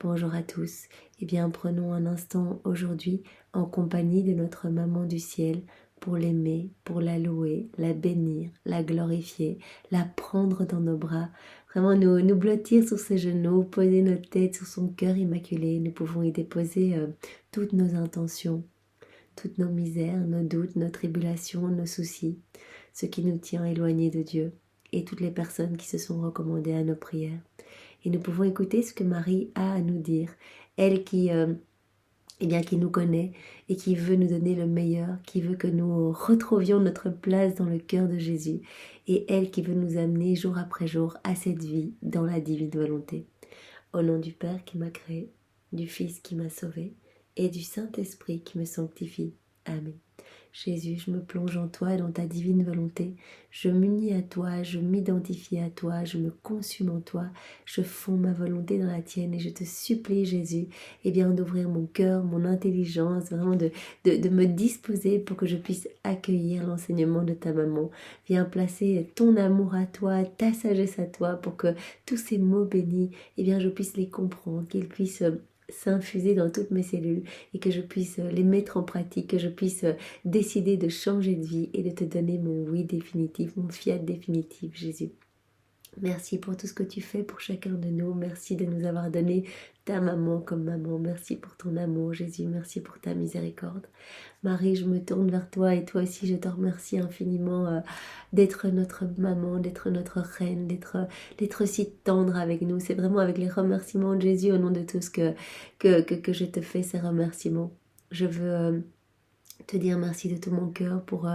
Bonjour à tous. Eh bien, prenons un instant aujourd'hui en compagnie de notre maman du ciel pour l'aimer, pour la louer, la bénir, la glorifier, la prendre dans nos bras, vraiment nous blottir sur ses genoux, poser notre tête sur son cœur immaculé. Nous pouvons y déposer toutes nos intentions, toutes nos misères, nos doutes, nos tribulations, nos soucis, ce qui nous tient éloignés de Dieu et toutes les personnes qui se sont recommandées à nos prières. Et nous pouvons écouter ce que Marie a à nous dire, elle qui qui nous connaît et qui veut nous donner le meilleur, qui veut que nous retrouvions notre place dans le cœur de Jésus, et elle qui veut nous amener jour après jour à cette vie dans la divine volonté. Au nom du Père qui m'a créé, du Fils qui m'a sauvé, et du Saint-Esprit qui me sanctifie. Amen. Jésus, je me plonge en toi et dans ta divine volonté. Je m'unis à toi, je m'identifie à toi, je me consume en toi. Je fonds ma volonté dans la tienne et je te supplie, Jésus, d'ouvrir mon cœur, mon intelligence, vraiment de me disposer pour que je puisse accueillir l'enseignement de ta maman. Viens placer ton amour à toi, ta sagesse à toi, pour que tous ces mots bénis, je puisse les comprendre, qu'ils puissent s'infuser dans toutes mes cellules et que je puisse les mettre en pratique, que je puisse décider de changer de vie et de te donner mon oui définitif, mon fiat définitif, Jésus. Merci pour tout ce que tu fais pour chacun de nous. Merci de nous avoir donné ta maman comme maman. Merci pour ton amour, Jésus. Merci pour ta miséricorde. Marie, je me tourne vers toi et toi aussi, je te remercie infiniment d'être notre maman, d'être notre reine, d'être si tendre avec nous. C'est vraiment avec les remerciements de Jésus au nom de tous que je te fais ces remerciements. Je veux te dire merci de tout mon cœur pour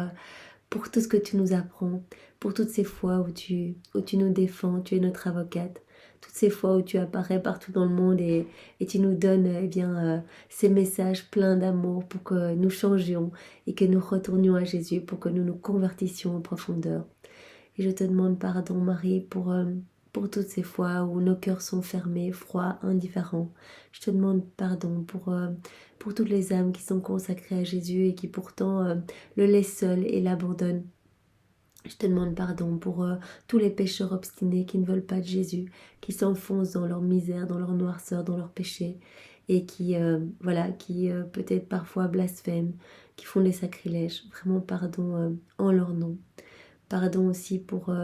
tout ce que tu nous apprends, pour toutes ces fois où tu nous défends, tu es notre avocate, toutes ces fois où tu apparais partout dans le monde et tu nous donnes ces messages pleins d'amour pour que nous changions et que nous retournions à Jésus, pour que nous nous convertissions en profondeur. Et je te demande pardon, Marie, pour toutes ces fois où nos cœurs sont fermés, froids, indifférents. Je te demande pardon pour toutes les âmes qui sont consacrées à Jésus et qui pourtant le laissent seul et l'abandonnent. Je te demande pardon pour tous les pécheurs obstinés qui ne veulent pas de Jésus, qui s'enfoncent dans leur misère, dans leur noirceur, dans leur péché, et qui peut-être parfois blasphèment, qui font des sacrilèges. Vraiment pardon en leur nom. Pardon aussi pour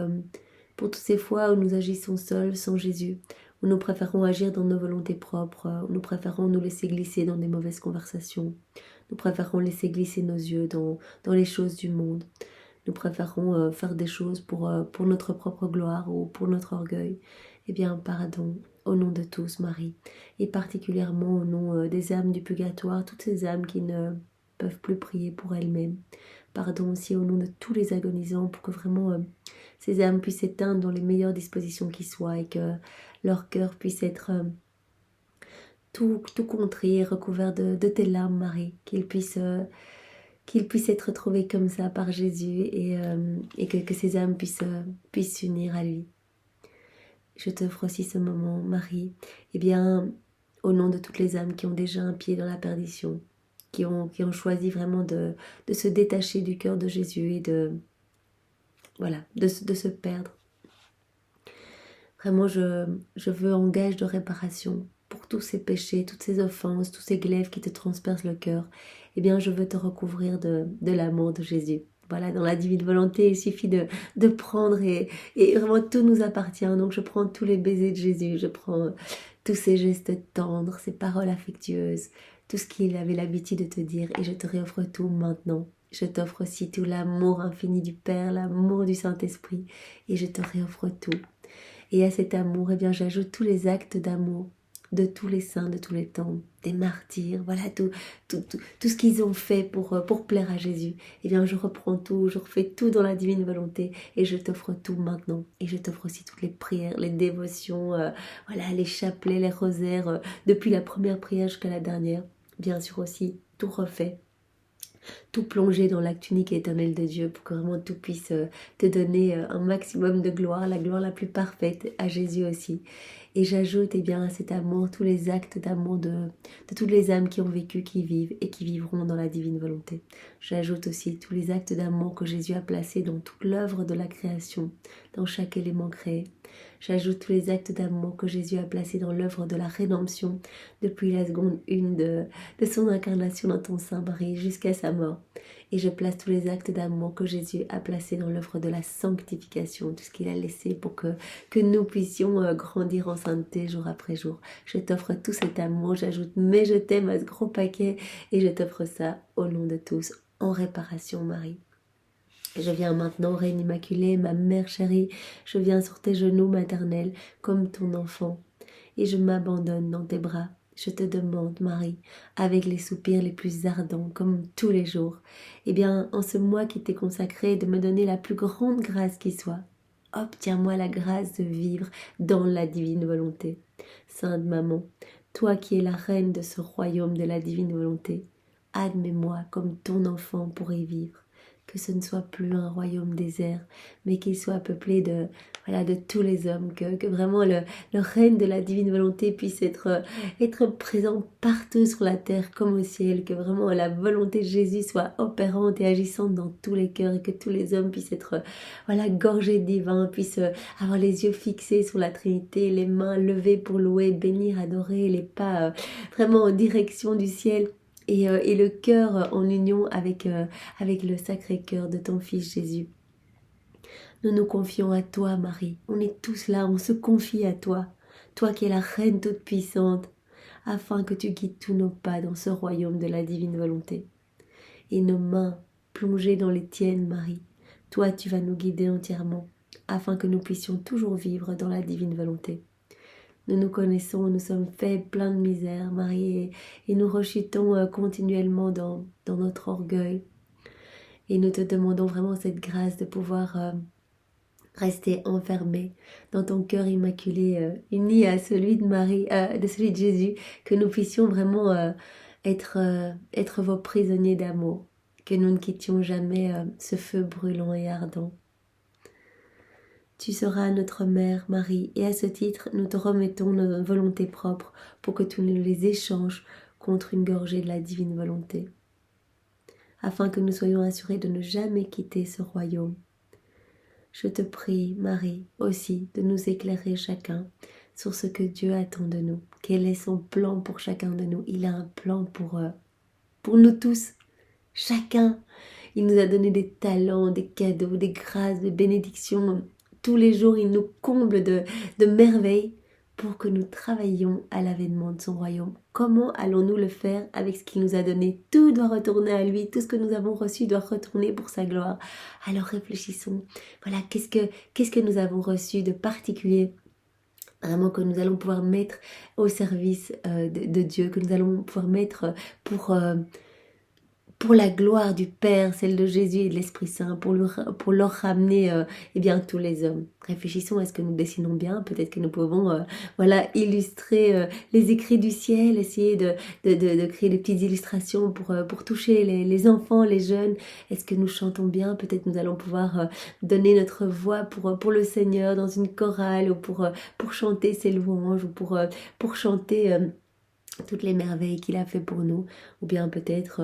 toutes ces fois où nous agissons seuls, sans Jésus, où nous préférons agir dans nos volontés propres, où nous préférons nous laisser glisser dans des mauvaises conversations, nous préférons laisser glisser nos yeux dans les choses du monde, nous préférons faire des choses pour notre propre gloire ou pour notre orgueil. Eh bien, pardon, au nom de tous, Marie, et particulièrement au nom des âmes du purgatoire, toutes ces âmes qui ne peuvent plus prier pour elles-mêmes. Pardon aussi au nom de tous les agonisants, pour que vraiment ces âmes puissent s'éteindre dans les meilleures dispositions qui soient et que leur cœur puisse être tout contrit et recouvert de tes larmes, Marie, qu'ils puissent être trouvés comme ça par Jésus et que ces âmes puissent s'unir à lui. Je t'offre aussi ce moment, Marie, au nom de toutes les âmes qui ont déjà un pied dans la perdition, qui ont choisi vraiment de se détacher du cœur de Jésus et de se perdre. Vraiment, je veux un gage de réparation pour tous ces péchés, toutes ces offenses, tous ces glaives qui te transpercent le cœur. Je veux te recouvrir de l'amour de Jésus. Voilà, dans la divine volonté, il suffit de prendre et vraiment tout nous appartient. Donc je prends tous les baisers de Jésus, je prends tous ces gestes tendres, ces paroles affectueuses, tout ce qu'il avait l'habitude de te dire et je te réoffre tout maintenant. Je t'offre aussi tout l'amour infini du Père, l'amour du Saint-Esprit et je te réoffre tout. Et à cet amour, j'ajoute tous les actes d'amour de tous les saints de tous les temps, des martyrs, voilà tout ce qu'ils ont fait pour plaire à Jésus. Je reprends tout, je refais tout dans la divine volonté et je t'offre tout maintenant. Et je t'offre aussi toutes les prières, les dévotions, les chapelets, les rosaires, depuis la première prière jusqu'à la dernière. Bien sûr aussi, tout refait. Tout plonger dans l'acte unique et éternel de Dieu pour que vraiment tout puisse te donner un maximum de gloire, la gloire la plus parfaite à Jésus aussi. Et j'ajoute à cet amour tous les actes d'amour de toutes les âmes qui ont vécu, qui vivent et qui vivront dans la divine volonté. J'ajoute aussi tous les actes d'amour que Jésus a placés dans toute l'œuvre de la création, dans chaque élément créé. J'ajoute tous les actes d'amour que Jésus a placés dans l'œuvre de la rédemption depuis la seconde 1 de son incarnation dans ton Saint Marie jusqu'à sa mort. Et je place tous les actes d'amour que Jésus a placés dans l'œuvre de la sanctification, tout ce qu'il a laissé pour que nous puissions grandir en sainteté jour après jour. Je t'offre tout cet amour, j'ajoute mais je t'aime à ce gros paquet et je t'offre ça au nom de tous, en réparation Marie. Je viens maintenant, Reine Immaculée, ma mère chérie, je viens sur tes genoux maternels comme ton enfant et je m'abandonne dans tes bras. Je te demande, Marie, avec les soupirs les plus ardents, comme tous les jours, en ce mois qui t'est consacré, de me donner la plus grande grâce qui soit. Obtiens-moi la grâce de vivre dans la divine volonté. Sainte Maman, toi qui es la reine de ce royaume de la divine volonté, admets-moi comme ton enfant pour y vivre. Que ce ne soit plus un royaume désert, mais qu'il soit peuplé de tous les hommes, que vraiment le règne de la divine volonté puisse être présent partout sur la terre comme au ciel, que vraiment la volonté de Jésus soit opérante et agissante dans tous les cœurs et que tous les hommes puissent être gorgés de divin, puissent avoir les yeux fixés sur la Trinité, les mains levées pour louer, bénir, adorer, les pas vraiment en direction du ciel. Et le cœur en union avec le sacré cœur de ton Fils Jésus. Nous nous confions à toi, Marie. On est tous là, on se confie à toi. Toi qui es la Reine toute-puissante, afin que tu guides tous nos pas dans ce royaume de la divine volonté. Et nos mains plongées dans les tiennes, Marie. Toi, tu vas nous guider entièrement, afin que nous puissions toujours vivre dans la divine volonté. Nous nous connaissons, nous sommes faits pleins de misère, Marie, et nous rechutons continuellement dans notre orgueil. Et nous te demandons vraiment cette grâce de pouvoir rester enfermés dans ton cœur immaculé, uni à celui de Marie, de celui de Jésus, que nous puissions vraiment être vos prisonniers d'amour, que nous ne quittions jamais ce feu brûlant et ardent. Tu seras notre mère, Marie, et à ce titre, nous te remettons nos volontés propres pour que tu nous les échanges contre une gorgée de la divine volonté, afin que nous soyons assurés de ne jamais quitter ce royaume. Je te prie, Marie, aussi, de nous éclairer chacun sur ce que Dieu attend de nous. Quel est son plan pour chacun de nous? Il a un plan pour nous tous, chacun. Il nous a donné des talents, des cadeaux, des grâces, des bénédictions. Tous les jours, il nous comble de merveilles pour que nous travaillions à l'avènement de son royaume. Comment allons-nous le faire avec ce qu'il nous a donné? Tout doit retourner à lui, tout ce que nous avons reçu doit retourner pour sa gloire. Alors réfléchissons, qu'est-ce que nous avons reçu de particulier, vraiment que nous allons pouvoir mettre au service de Dieu, que nous allons pouvoir mettre pour la gloire du Père, celle de Jésus et de l'Esprit Saint, pour leur ramener tous les hommes. Réfléchissons, est-ce que nous dessinons bien? Peut-être que nous pouvons illustrer les écrits du ciel, essayer de créer des petites illustrations pour toucher les enfants, les jeunes. Est-ce que nous chantons bien? Peut-être nous allons pouvoir donner notre voix pour le Seigneur dans une chorale, ou pour chanter ses louanges, ou pour chanter toutes les merveilles qu'il a fait pour nous, ou bien peut-être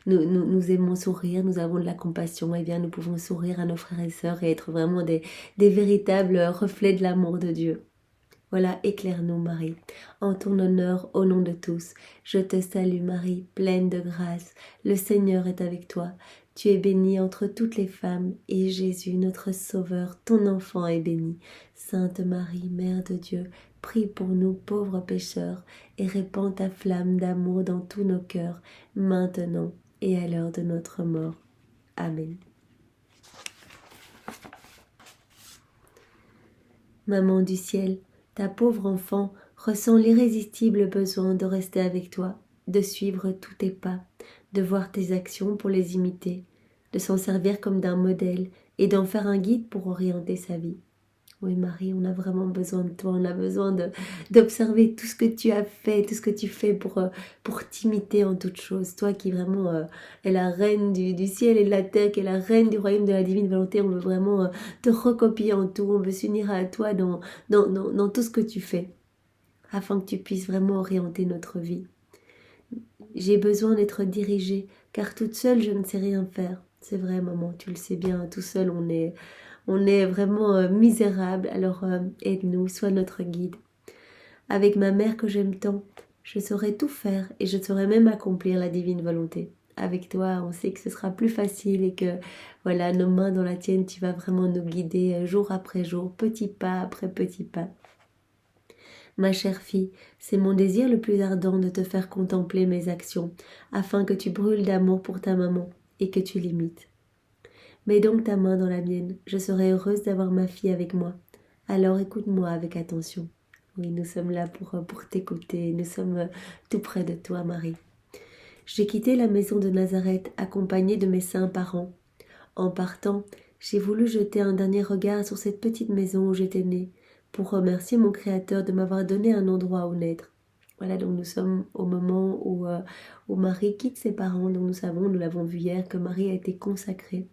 nous aimons sourire, nous avons de la compassion, nous pouvons sourire à nos frères et sœurs et être vraiment des véritables reflets de l'amour de Dieu. Voilà, éclaire-nous Marie, en ton honneur au nom de tous. Je te salue Marie, pleine de grâce, le Seigneur est avec toi. Tu es bénie entre toutes les femmes, et Jésus, notre Sauveur, ton enfant est béni. Sainte Marie, Mère de Dieu, prie pour nous pauvres pécheurs, et répands ta flamme d'amour dans tous nos cœurs, maintenant et à l'heure de notre mort. Amen. Maman du ciel, ta pauvre enfant ressent l'irrésistible besoin de rester avec toi, de suivre tous tes pas, de voir tes actions pour les imiter, de s'en servir comme d'un modèle et d'en faire un guide pour orienter sa vie. Oui Marie, on a vraiment besoin de toi, on a besoin d'observer tout ce que tu as fait, tout ce que tu fais pour t'imiter en toutes choses. Toi qui vraiment est la reine du ciel et de la terre, qui est la reine du royaume de la divine volonté, on veut vraiment te recopier en tout, on veut s'unir à toi dans tout ce que tu fais, afin que tu puisses vraiment orienter notre vie. J'ai besoin d'être dirigée, car toute seule je ne sais rien faire. C'est vrai maman, tu le sais bien, tout seul on est vraiment misérable, alors aide-nous, sois notre guide. Avec ma mère que j'aime tant, je saurai tout faire et je saurai même accomplir la divine volonté. Avec toi, on sait que ce sera plus facile et que voilà, nos mains dans la tienne, tu vas vraiment nous guider jour après jour, petit pas après petit pas. Ma chère fille, c'est mon désir le plus ardent de te faire contempler mes actions, afin que tu brûles d'amour pour ta maman et que tu l'imites. Mets donc ta main dans la mienne, je serai heureuse d'avoir ma fille avec moi. Alors écoute-moi avec attention. Oui, nous sommes là pour t'écouter, nous sommes tout près de toi, Marie. J'ai quitté la maison de Nazareth accompagnée de mes saints parents. En partant, j'ai voulu jeter un dernier regard sur cette petite maison où j'étais née, pour remercier mon Créateur de m'avoir donné un endroit où naître. Voilà, donc nous sommes au moment où Marie quitte ses parents, donc nous l'avons vu hier, que Marie a été consacrée.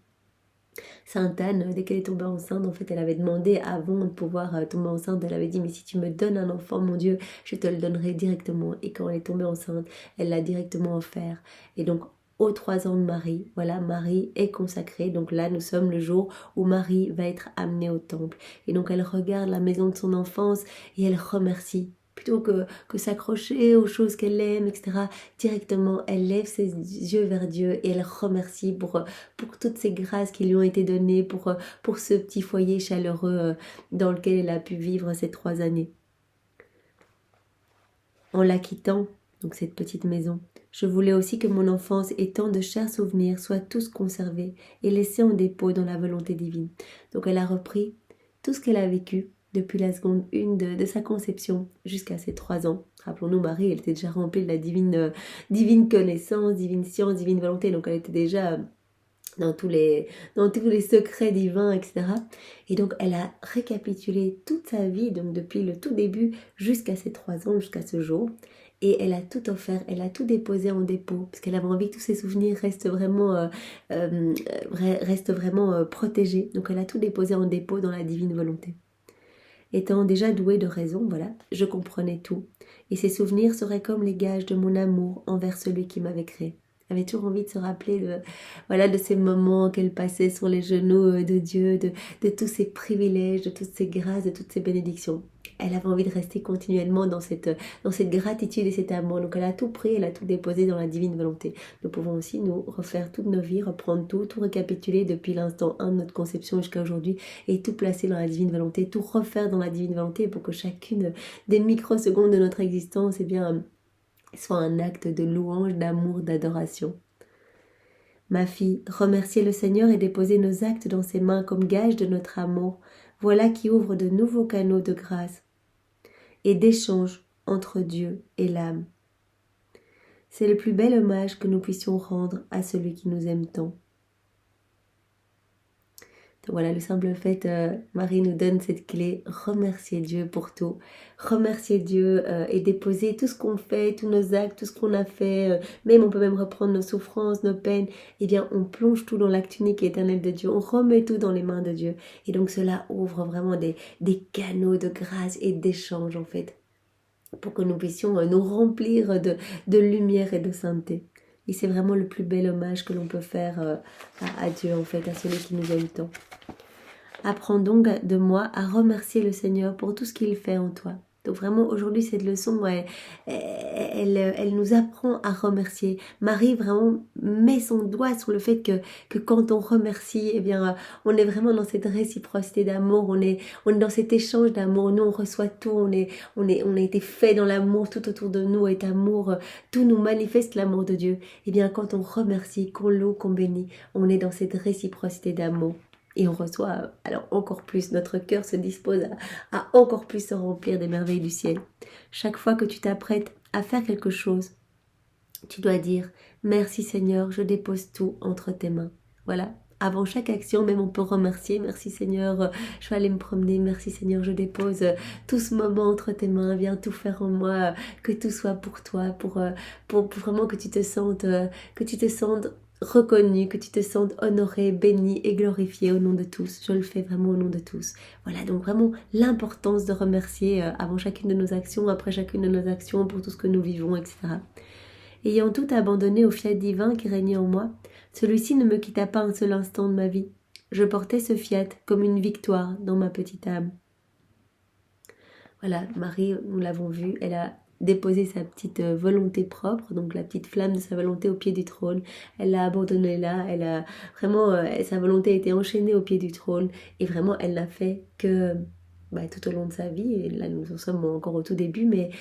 Sainte Anne, dès qu'elle est tombée enceinte, en fait, elle avait demandé avant de pouvoir tomber enceinte, elle avait dit, mais si tu me donnes un enfant, mon Dieu, je te le donnerai directement. Et quand elle est tombée enceinte, elle l'a directement offert. Et donc, aux 3 ans de Marie, voilà, Marie est consacrée. Donc là, nous sommes le jour où Marie va être amenée au temple. Et donc, elle regarde la maison de son enfance et elle remercie. Plutôt que s'accrocher aux choses qu'elle aime, etc., directement, elle lève ses yeux vers Dieu et elle remercie pour toutes ces grâces qui lui ont été données, pour ce petit foyer chaleureux dans lequel elle a pu vivre ces 3 années. En la quittant, donc cette petite maison, je voulais aussi que mon enfance et tant de chers souvenirs soient tous conservés et laissés en dépôt dans la volonté divine. Donc elle a repris tout ce qu'elle a vécu depuis la seconde 1 de sa conception jusqu'à ses 3 ans. Rappelons-nous, Marie, elle était déjà remplie de la divine connaissance, divine science, divine volonté, donc elle était déjà dans tous les secrets divins, etc. Et donc, elle a récapitulé toute sa vie, donc depuis le tout début jusqu'à ses 3 ans, jusqu'à ce jour. Et elle a tout offert, elle a tout déposé en dépôt, parce qu'elle avait envie que tous ses souvenirs restent vraiment protégés. Donc, elle a tout déposé en dépôt dans la divine volonté. Étant déjà douée de raison, voilà, je comprenais tout. Et ces souvenirs seraient comme les gages de mon amour envers celui qui m'avait créé. Elle avait toujours envie de se rappeler de ces moments qu'elle passait sur les genoux de Dieu, de tous ses privilèges, de toutes ses grâces, de toutes ses bénédictions. Elle avait envie de rester continuellement dans cette gratitude et cet amour. Donc elle a tout pris, elle a tout déposé dans la divine volonté. Nous pouvons aussi nous refaire toutes nos vies, reprendre tout récapituler depuis l'instant 1 de notre conception jusqu'à aujourd'hui et tout placer dans la divine volonté, tout refaire dans la divine volonté pour que chacune des microsecondes de notre existence, soit un acte de louange, d'amour, d'adoration. Ma fille, remercier le Seigneur et déposer nos actes dans ses mains comme gage de notre amour, voilà qui ouvre de nouveaux canaux de grâce et d'échange entre Dieu et l'âme. C'est le plus bel hommage que nous puissions rendre à celui qui nous aime tant. Donc voilà, le simple fait, Marie nous donne cette clé, remercier Dieu pour tout, remercier Dieu et déposer tout ce qu'on fait, tous nos actes, tout ce qu'on a fait, même on peut même reprendre nos souffrances, nos peines, eh bien on plonge tout dans l'acte unique et éternel de Dieu, on remet tout dans les mains de Dieu. Et donc cela ouvre vraiment des canaux de grâce et d'échange en fait, pour que nous puissions nous remplir de lumière et de sainteté. Et c'est vraiment le plus bel hommage que l'on peut faire à Dieu, en fait, à celui qui nous aime tant. Apprends donc de moi à remercier le Seigneur pour tout ce qu'il fait en toi. Donc vraiment, aujourd'hui, cette leçon, elle nous apprend à remercier. Marie vraiment met son doigt sur le fait que quand on remercie, eh bien, on est vraiment dans cette réciprocité d'amour, on est dans cet échange d'amour. Nous, on reçoit tout, on a été fait dans l'amour, tout autour de nous est amour, tout nous manifeste l'amour de Dieu. Eh bien, quand on remercie, qu'on loue, qu'on bénit, on est dans cette réciprocité d'amour. Et on reçoit alors encore plus, notre cœur se dispose à encore plus se remplir des merveilles du ciel. Chaque fois que tu t'apprêtes à faire quelque chose, tu dois dire « Merci Seigneur, je dépose tout entre tes mains ». Voilà, avant chaque action, même on peut remercier. Merci Seigneur, je vais aller me promener. Merci Seigneur, je dépose tout ce moment entre tes mains. Viens tout faire en moi, que tout soit pour toi, pour vraiment que tu te sentes reconnu, que tu te sentes honoré, béni et glorifié au nom de tous. Je le fais vraiment au nom de tous. Voilà, donc vraiment l'importance de remercier avant chacune de nos actions, après chacune de nos actions, pour tout ce que nous vivons, etc. Ayant tout abandonné au fiat divin qui régnait en moi, celui-ci ne me quitta pas un seul instant de ma vie. Je portais ce fiat comme une victoire dans ma petite âme. Voilà, Marie, nous l'avons vu, elle a déposé sa petite volonté propre, donc la petite flamme de sa volonté au pied du trône. Elle l'a abandonnée là, elle a vraiment, sa volonté a été enchaînée au pied du trône, et vraiment elle n'a fait que tout au long de sa vie, et là nous en sommes encore au tout début, mais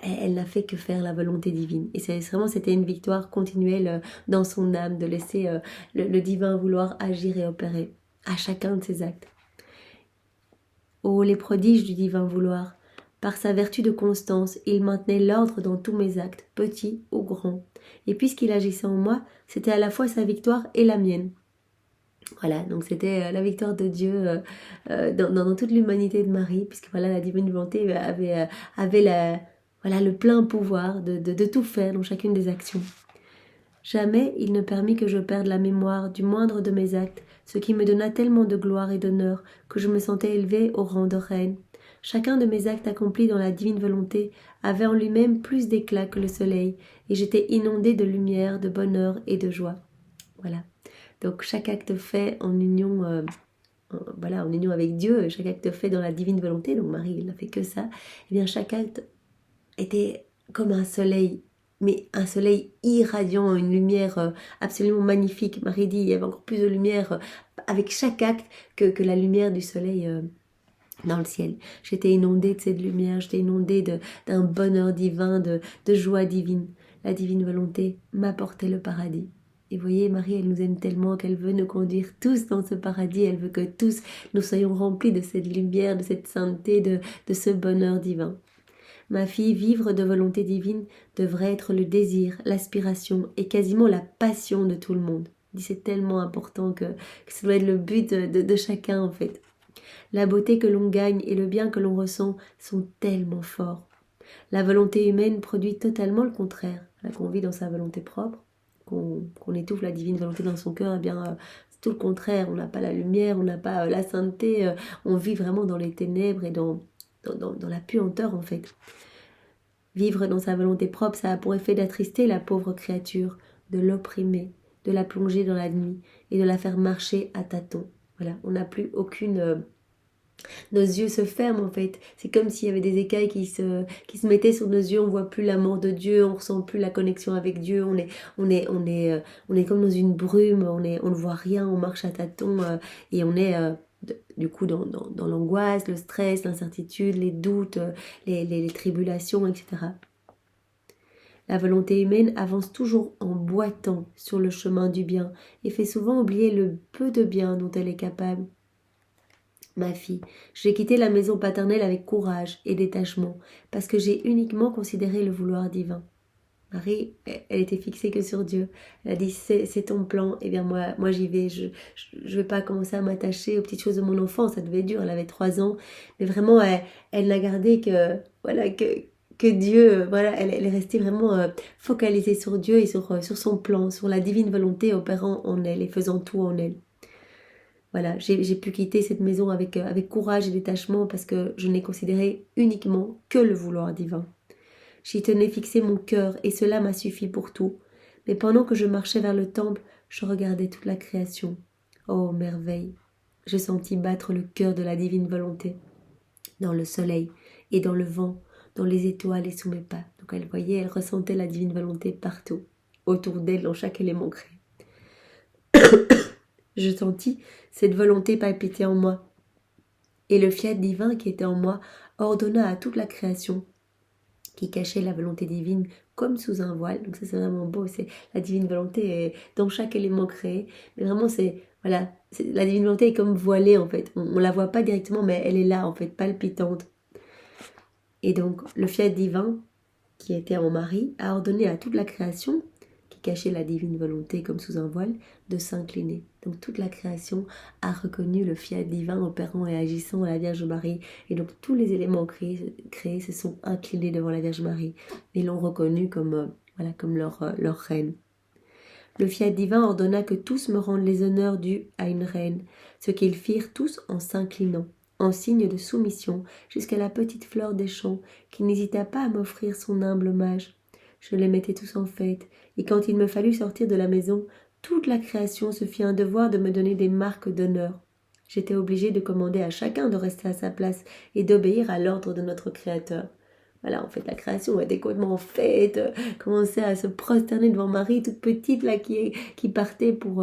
elle n'a fait que faire la volonté divine. Et c'est vraiment, c'était une victoire continuelle dans son âme, de laisser le divin vouloir agir et opérer à chacun de ses actes. Oh, les prodiges du divin vouloir! Par sa vertu de constance, il maintenait l'ordre dans tous mes actes, petits ou grands. Et puisqu'il agissait en moi, c'était à la fois sa victoire et la mienne. Voilà, donc c'était la victoire de Dieu dans toute l'humanité de Marie, puisque voilà, la divine volonté avait le plein pouvoir de tout faire dans chacune des actions. Jamais il ne permit que je perde la mémoire du moindre de mes actes, ce qui me donna tellement de gloire et d'honneur que je me sentais élevée au rang de reine. Chacun de mes actes accomplis dans la divine volonté avait en lui-même plus d'éclat que le soleil, et j'étais inondée de lumière, de bonheur et de joie. Voilà. Donc chaque acte fait en union, en union avec Dieu, chaque acte fait dans la divine volonté, donc Marie il n'a fait que ça, et bien chaque acte était comme un soleil, mais un soleil irradiant, une lumière absolument magnifique. Marie dit, il y avait encore plus de lumière avec chaque acte que la lumière du soleil dans le ciel. J'étais inondée de cette lumière, j'étais inondée d'un bonheur divin, de joie divine. La divine volonté m'apportait le paradis. Et vous voyez, Marie, elle nous aime tellement qu'elle veut nous conduire tous dans ce paradis. Elle veut que tous nous soyons remplis de cette lumière, de cette sainteté, de ce bonheur divin. Ma fille, vivre de volonté divine devrait être le désir, l'aspiration et quasiment la passion de tout le monde. C'est tellement important que ça doit être le but de chacun en fait. La beauté que l'on gagne et le bien que l'on ressent sont tellement forts. La volonté humaine produit totalement le contraire. Là, qu'on vit dans sa volonté propre, qu'on étouffe la divine volonté dans son cœur, eh bien c'est tout le contraire. On n'a pas la lumière, on n'a pas la sainteté, on vit vraiment dans les ténèbres et dans la puanteur en fait. Vivre dans sa volonté propre, ça a pour effet d'attrister la pauvre créature, de l'opprimer, de la plonger dans la nuit et de la faire marcher à tâtons. Voilà, on n'a plus aucune... Nos yeux se ferment en fait. C'est comme s'il y avait des écailles qui se mettaient sur nos yeux. On voit plus l'amour de Dieu, on ressent plus la connexion avec Dieu. On est comme dans une brume. On ne voit rien. On marche à tâtons et on est du coup dans l'angoisse, le stress, l'incertitude, les doutes, les tribulations, etc. La volonté humaine avance toujours en boitant sur le chemin du bien et fait souvent oublier le peu de bien dont elle est capable. Ma fille, j'ai quitté la maison paternelle avec courage et détachement, parce que j'ai uniquement considéré le vouloir divin. Marie, elle était fixée que sur Dieu. Elle a dit, c'est ton plan, et bien moi j'y vais. Je vais pas commencer à m'attacher aux petites choses de mon enfance, ça devait être dur, elle avait 3 ans. Mais vraiment, elle n'a gardé que Dieu, elle est restée vraiment focalisée sur Dieu et sur son plan, sur la divine volonté opérant en elle et faisant tout en elle. Voilà, j'ai pu quitter cette maison avec courage et détachement parce que je n'ai considéré uniquement que le vouloir divin. J'y tenais fixé mon cœur et cela m'a suffi pour tout. Mais pendant que je marchais vers le temple, je regardais toute la création. Oh, merveille! Je sentis battre le cœur de la divine volonté, dans le soleil et dans le vent, dans les étoiles et sous mes pas. Donc elle voyait, elle ressentait la divine volonté partout, autour d'elle, dans chaque élément créé. Je sentis cette volonté palpiter en moi. Et le fiat divin qui était en moi ordonna à toute la création, qui cachait la volonté divine comme sous un voile. Donc ça c'est vraiment beau, c'est la divine volonté est dans chaque élément créé. Mais vraiment la divine volonté est comme voilée en fait. On la voit pas directement mais elle est là en fait, palpitante. Et donc le fiat divin qui était en Marie a ordonné à toute la création qui cachait la divine volonté comme sous un voile, de s'incliner. Donc toute la création a reconnu le fiat divin opérant et agissant à la Vierge Marie. Et donc tous les éléments créés se sont inclinés devant la Vierge Marie et l'ont reconnue comme, comme leur reine. Le fiat divin ordonna que tous me rendent les honneurs dus à une reine, ce qu'ils firent tous en s'inclinant, en signe de soumission, jusqu'à la petite fleur des champs, qui n'hésita pas à m'offrir son humble hommage. Je les mettais tous en fête, et quand il me fallut sortir de la maison, toute la création se fit un devoir de me donner des marques d'honneur. J'étais obligée de commander à chacun de rester à sa place et d'obéir à l'ordre de notre Créateur. Voilà, en fait, la création était complètement faite, commençait à se prosterner devant Marie, toute petite, là, qui partait pour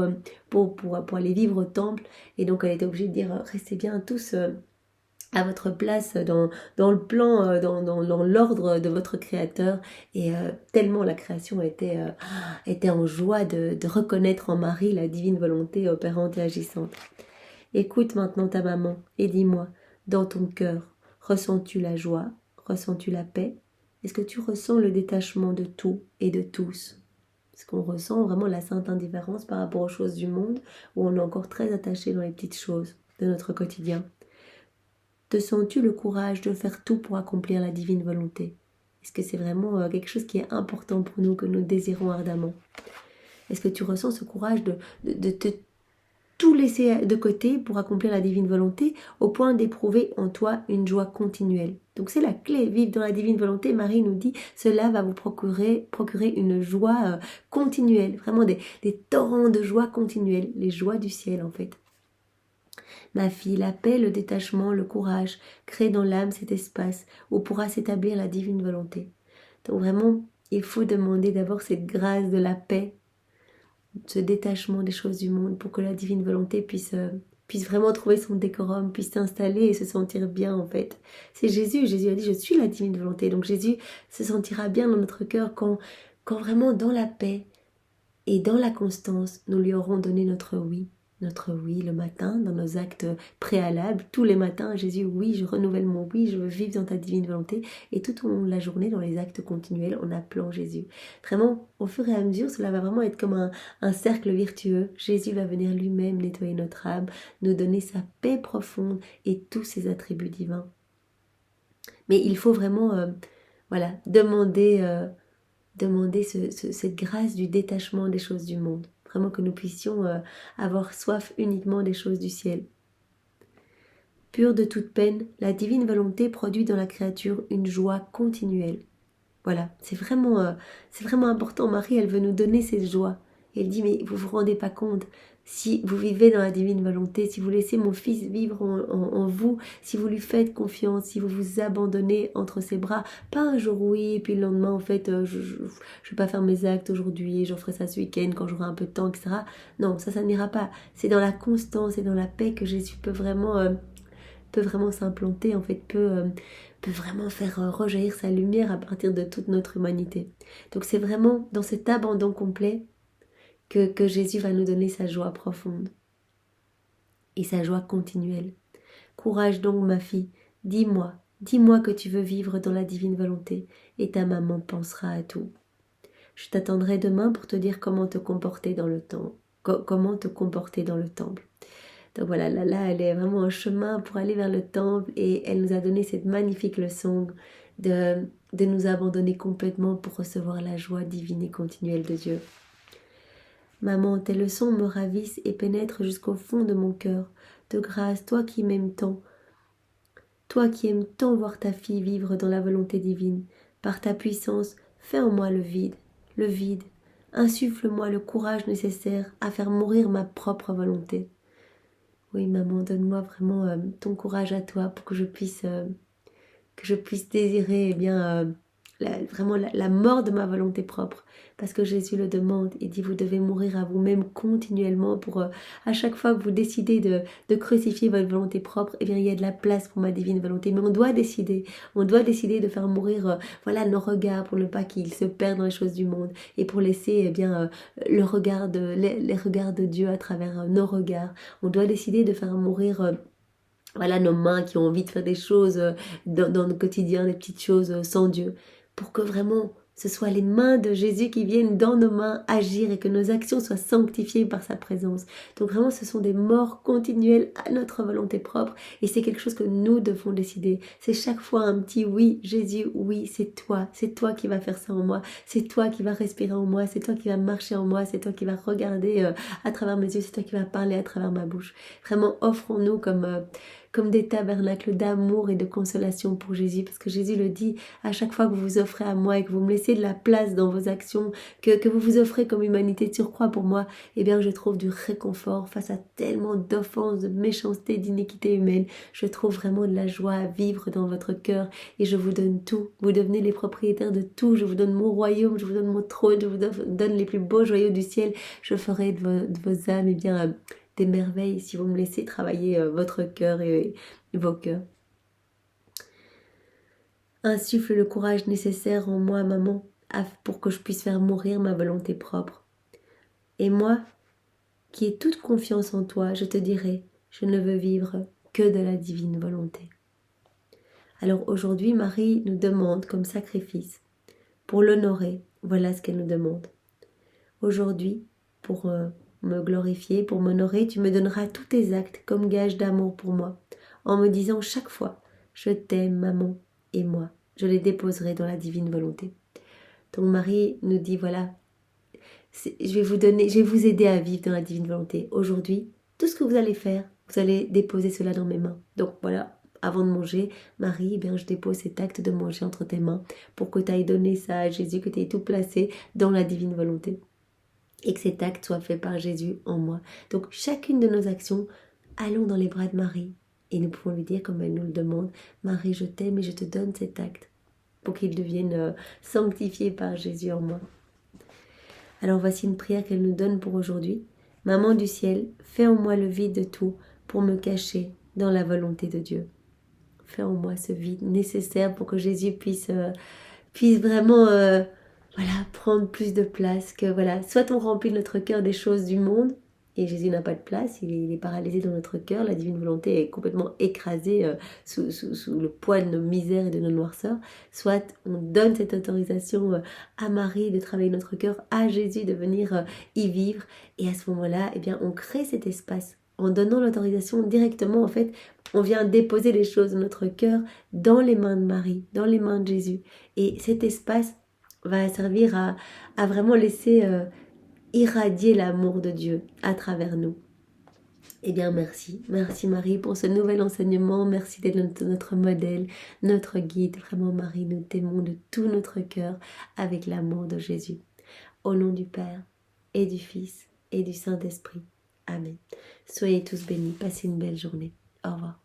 aller vivre au temple. Et donc, elle était obligée de dire, restez bien tous à votre place dans le plan, dans l'ordre de votre Créateur. Et tellement la création était en joie de reconnaître en Marie la divine volonté opérante et agissante. Écoute maintenant ta maman et dis-moi, dans ton cœur, ressens-tu la joie? Ressens-tu la paix? Est-ce que tu ressens le détachement de tout et de tous? Est-ce qu'on ressent vraiment la sainte indifférence par rapport aux choses du monde, ou on est encore très attaché dans les petites choses de notre quotidien? Te sens-tu le courage de faire tout pour accomplir la divine volonté? Est-ce que c'est vraiment quelque chose qui est important pour nous, que nous désirons ardemment? Est-ce que tu ressens ce courage de te tout laisser de côté pour accomplir la divine volonté, au point d'éprouver en toi une joie continuelle? Donc c'est la clé, vivre dans la divine volonté. Marie nous dit, cela va vous procurer une joie continuelle, vraiment des torrents de joie continuelle, les joies du ciel en fait. Ma fille, la paix, le détachement, le courage créent dans l'âme cet espace où pourra s'établir la divine volonté. Donc vraiment, il faut demander d'abord cette grâce de la paix, ce détachement des choses du monde, pour que la divine volonté puisse vraiment trouver son décorum, puisse s'installer et se sentir bien en fait. C'est Jésus a dit, je suis la divine volonté. Donc Jésus se sentira bien dans notre cœur quand vraiment dans la paix et dans la constance, nous lui aurons donné notre oui le matin, dans nos actes préalables. Tous les matins, Jésus, oui, je renouvelle mon oui, je veux vivre dans ta divine volonté. Et tout au long de la journée, dans les actes continuels, en appelant Jésus. Vraiment, au fur et à mesure, cela va vraiment être comme un cercle vertueux. Jésus va venir lui-même nettoyer notre âme, nous donner sa paix profonde et tous ses attributs divins. Mais il faut vraiment demander cette grâce du détachement des choses du monde. Vraiment que nous puissions avoir soif uniquement des choses du ciel. Pure de toute peine, la divine volonté produit dans la créature une joie continuelle. Voilà, c'est vraiment important. Marie, elle veut nous donner cette joie. Et elle dit, mais vous vous rendez pas compte, si vous vivez dans la divine volonté, si vous laissez mon fils vivre en vous, si vous lui faites confiance, si vous vous abandonnez entre ses bras, pas un jour oui, et puis le lendemain, en fait, je vais pas faire mes actes aujourd'hui, j'en ferai ça ce week-end quand j'aurai un peu de temps, etc. Non, ça n'ira pas. C'est dans la constance et dans la paix que Jésus peut vraiment s'implanter, en fait, peut vraiment faire rejaillir sa lumière à partir de toute notre humanité. Donc c'est vraiment dans cet abandon complet que Jésus va nous donner sa joie profonde et sa joie continuelle. Courage donc, ma fille, dis-moi que tu veux vivre dans la divine volonté, et ta maman pensera à tout. Je t'attendrai demain pour te dire comment te comporter dans le temple. Donc voilà, là, elle est vraiment en chemin pour aller vers le temple, et elle nous a donné cette magnifique leçon de nous abandonner complètement pour recevoir la joie divine et continuelle de Dieu. Maman, tes leçons me ravissent et pénètrent jusqu'au fond de mon cœur. De grâce, toi qui m'aimes tant, toi qui aimes tant voir ta fille vivre dans la volonté divine, par ta puissance, fais en moi le vide. Insuffle-moi le courage nécessaire à faire mourir ma propre volonté. Oui, maman, donne-moi vraiment ton courage à toi pour que je puisse désirer vraiment la mort de ma volonté propre, parce que Jésus le demande. Il dit, vous devez mourir à vous-même continuellement pour à chaque fois que vous décidez de crucifier votre volonté propre, eh bien il y a de la place pour ma divine volonté. Mais on doit décider de faire mourir nos regards, pour ne pas qu'ils se perdent dans les choses du monde, et pour laisser les regards de Dieu à travers nos regards. On doit décider de faire mourir nos mains qui ont envie de faire des choses dans le quotidien, des petites choses sans Dieu, pour que vraiment ce soit les mains de Jésus qui viennent dans nos mains agir et que nos actions soient sanctifiées par sa présence. Donc vraiment, ce sont des morts continuelles à notre volonté propre et c'est quelque chose que nous devons décider. C'est chaque fois un petit oui, Jésus, oui, c'est toi qui vas faire ça en moi, c'est toi qui vas respirer en moi, c'est toi qui vas marcher en moi, c'est toi qui vas regarder à travers mes yeux, c'est toi qui vas parler à travers ma bouche. Vraiment, offrons-nous comme des tabernacles d'amour et de consolation pour Jésus, parce que Jésus le dit, à chaque fois que vous vous offrez à moi et que vous me laissez de la place dans vos actions, que vous vous offrez comme humanité de surcroît pour moi, eh bien je trouve du réconfort face à tellement d'offenses, de méchanceté, d'iniquité humaine. Je trouve vraiment de la joie à vivre dans votre cœur et je vous donne tout. Vous devenez les propriétaires de tout. Je vous donne mon royaume, je vous donne mon trône, je vous donne les plus beaux joyaux du ciel. Je ferai de vos âmes, eh bien, des merveilles si vous me laissez travailler votre cœur et vos cœurs. Insuffle le courage nécessaire en moi, maman, pour que je puisse faire mourir ma volonté propre. Et moi, qui ai toute confiance en toi, je te dirai, je ne veux vivre que de la divine volonté. Alors aujourd'hui, Marie nous demande comme sacrifice, pour l'honorer, voilà ce qu'elle nous demande. Aujourd'hui, pour me glorifier, pour m'honorer, tu me donneras tous tes actes comme gage d'amour pour moi, en me disant chaque fois, je t'aime, maman, et moi, je les déposerai dans la divine volonté. Donc Marie nous dit, voilà, je vais vous aider à vivre dans la divine volonté. Aujourd'hui, tout ce que vous allez faire, vous allez déposer cela dans mes mains. Donc voilà, avant de manger, Marie, eh bien, je dépose cet acte de manger entre tes mains pour que tu ailles donner ça à Jésus, que tu aies tout placé dans la divine volonté. Et que cet acte soit fait par Jésus en moi. Donc chacune de nos actions, allons dans les bras de Marie. Et nous pouvons lui dire, comme elle nous le demande, Marie, je t'aime et je te donne cet acte pour qu'il devienne sanctifié par Jésus en moi. Alors voici une prière qu'elle nous donne pour aujourd'hui. Maman du ciel, fais en moi le vide de tout pour me cacher dans la volonté de Dieu. Fais en moi ce vide nécessaire pour que Jésus puisse vraiment prendre plus de place. Que voilà, soit on remplit notre cœur des choses du monde, et Jésus n'a pas de place, il est paralysé dans notre cœur, la divine volonté est complètement écrasée sous le poids de nos misères et de nos noirceurs, soit on donne cette autorisation à Marie de travailler notre cœur, à Jésus de venir y vivre, et à ce moment-là, eh bien, on crée cet espace. En donnant l'autorisation directement, en fait, on vient déposer les choses de notre cœur dans les mains de Marie, dans les mains de Jésus. Et cet espace va servir à vraiment laisser irradier l'amour de Dieu à travers nous. Eh bien, merci. Merci Marie pour ce nouvel enseignement. Merci d'être notre modèle, notre guide. Vraiment Marie, nous t'aimons de tout notre cœur avec l'amour de Jésus. Au nom du Père et du Fils et du Saint-Esprit. Amen. Soyez tous bénis. Passez une belle journée. Au revoir.